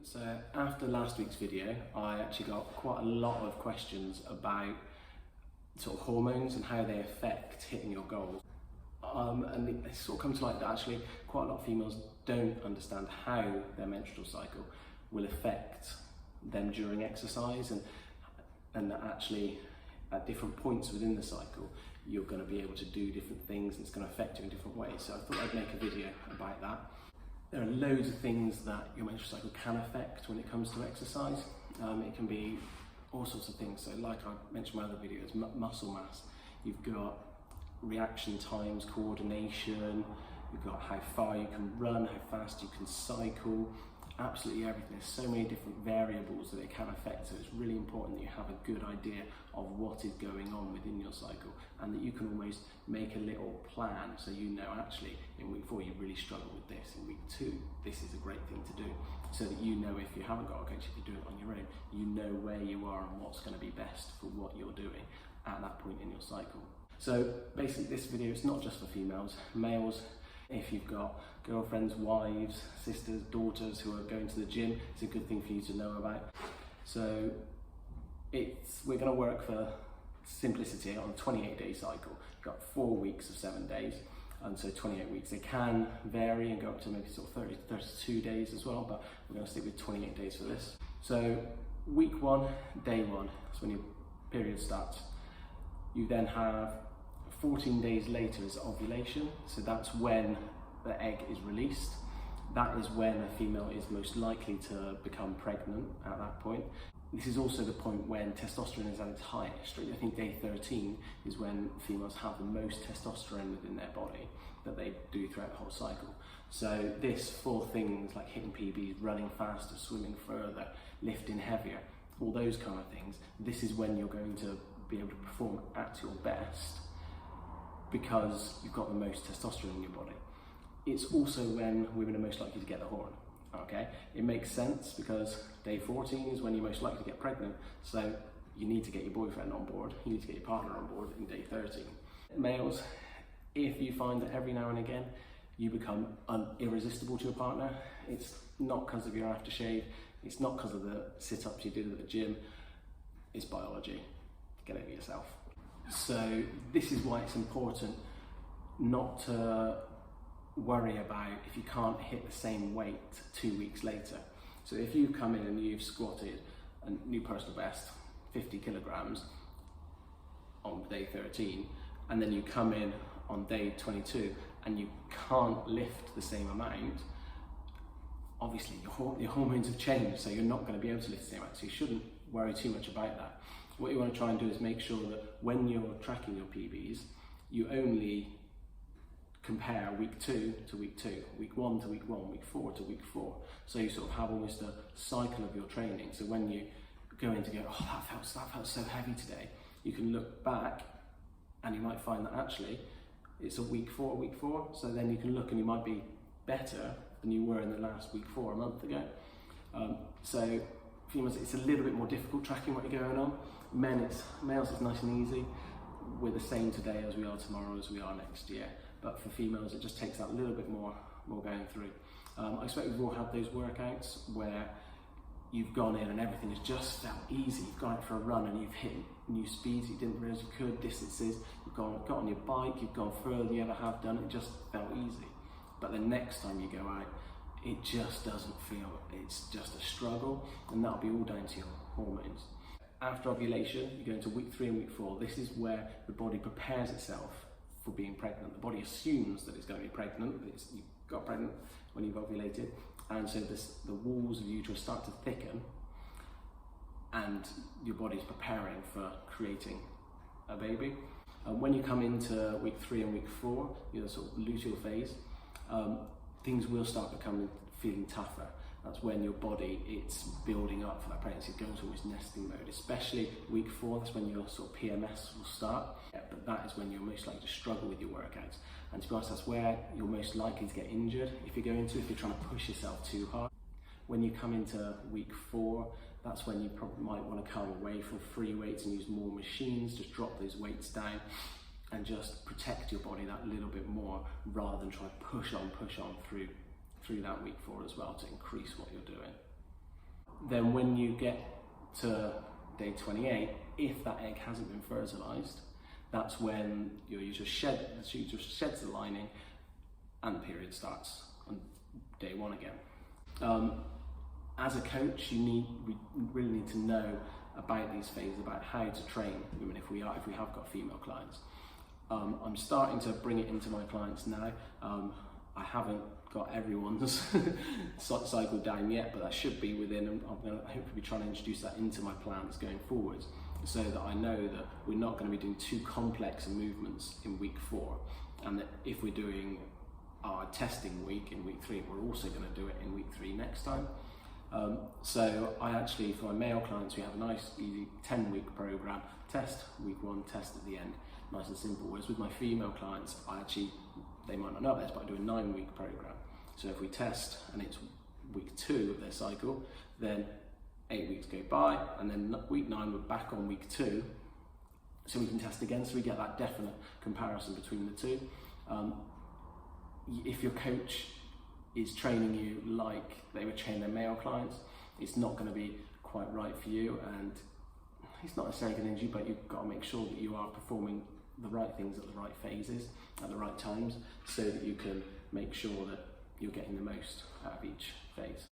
So after last week's video, I actually got quite a lot of questions about sort of hormones and how they affect hitting your goals. And it sort of comes to light that actually quite a lot of females don't understand how their menstrual cycle will affect them during exercise, and that actually at different points within the cycle you're going to be able to do different things and it's going to affect you in different ways. So I thought I'd make a video about that. There are loads of things that your menstrual cycle can affect when it comes to exercise. It can be all sorts of things. So like I mentioned in my other videos, muscle mass, you've got reaction times, coordination, you've got how far you can run, how fast you can cycle, absolutely everything. There's so many different variables that it can affect, so it's really important that you have a good idea of what is going on within your cycle and that you can almost make a little plan so you know actually in week 4 you really struggle with this, in week 2 this is a great thing to do, so that you know if you haven't got a coach, if you're doing it on your own, you know where you are and what's going to be best for what you're doing at that point in your cycle. So basically this video is not just for females, males. If you've got girlfriends, wives, sisters, daughters who are going to the gym, it's a good thing for you to know about. So we're going to work for simplicity on a 28-day cycle. You've got 4 weeks of 7 days, and so 28 weeks. They can vary and go up to maybe sort of 30 to 32 days as well, but we're going to stick with 28 days for this. So week 1, day 1, that's when your period starts. You then have 14 days later is ovulation, so that's when the egg is released. That is when a female is most likely to become pregnant at that point. This is also the point when testosterone is at its highest. I think day 13 is when females have the most testosterone within their body that they do throughout the whole cycle. So this for things like hitting PBs, running faster, swimming further, lifting heavier, all those kind of things, this is when you're going to be able to perform at your best, because you've got the most testosterone in your body. It's also when women are most likely to get the hormone. Okay, it makes sense because day 14 is when you're most likely to get pregnant, so you need to get your boyfriend on board, you need to get your partner on board in day 13. Males, if you find that every now and again you become irresistible to your partner, it's not because of your aftershave, it's not because of the sit-ups you did at the gym, it's biology. Get over yourself. So this is why it's important not to worry about if you can't hit the same weight 2 weeks later. So if you come in and you've squatted a new personal best 50 kilograms on day 13, and then you come in on day 22 and you can't lift the same amount, obviously your hormones have changed, so you're not going to be able to lift the same amount, so you shouldn't worry too much about that. What you want to try and do is make sure that when you're tracking your PBs, you only compare week 2 to week 2, week 1 to week 1, week 4 to week 4. So you sort of have almost a cycle of your training. So when you go in to go, oh, that felt so heavy today, you can look back and you might find that actually it's a week 4, so then you can look and you might be better than you were in the last week 4 a month ago. So females, it's a little bit more difficult tracking what you're going on. Males it's nice and easy. We're the same today as we are tomorrow as we are next year. But for females, it just takes that little bit more going through. I expect we've all had those workouts where you've gone in and everything has just felt easy. You've gone out for a run and you've hit new speeds you didn't realise you could, distances. You've got on your bike, you've gone further than you ever have done. It just felt easy. But the next time you go out, it just doesn't feel, it's just a struggle, and that'll be all down to your hormones. After ovulation, you go into week 3 and week 4. This is where the body prepares itself for being pregnant. The body assumes that it's going to be pregnant, that you got pregnant when you've ovulated, and so the walls of the uterus start to thicken, and your body's preparing for creating a baby. And when you come into week 3 and week 4, you're sort of luteal phase, things will start feeling tougher. That's when your body, it's building up for that pregnancy, it's going to almost nesting mode, especially week 4, that's when your sort of PMS will start. Yeah, but that is when you're most likely to struggle with your workouts. And to be honest, that's where you're most likely to get injured if you're trying to push yourself too hard. When you come into week 4, that's when you probably might want to come away from free weights and use more machines, just drop those weights down and just protect your body that little bit more, rather than try to push on through that week 4 as well to increase what you're doing. Then when you get to day 28, if that egg hasn't been fertilised, that's when your uterus sheds the lining and the period starts on day 1 again. As a coach, we really need to know about these phases, about how to train women if we have got female clients. I'm starting to bring it into my clients now. I haven't got everyone's cycle down yet, but that should be within, and I'm going to hopefully be trying to introduce that into my plans going forwards, so that I know that we're not going to be doing too complex movements in week 4, and that if we're doing our testing week in week 3, we're also going to do it in week 3 next time. So I actually, for my male clients, we have a nice easy 10-week program, test week 1, test at the end, nice and simple. Whereas with my female clients, they might not know this, but I do a 9-week program. So if we test and it's week 2 of their cycle, then 8 weeks go by, and then week 9 we're back on week 2, so we can test again, so we get that definite comparison between the two. If your coach is training you like they would train their male clients, it's not going to be quite right for you, and it's not necessarily going to injure you, but you've got to make sure that you are performing the right things at the right phases, at the right times, so that you can make sure that you're getting the most out of each phase.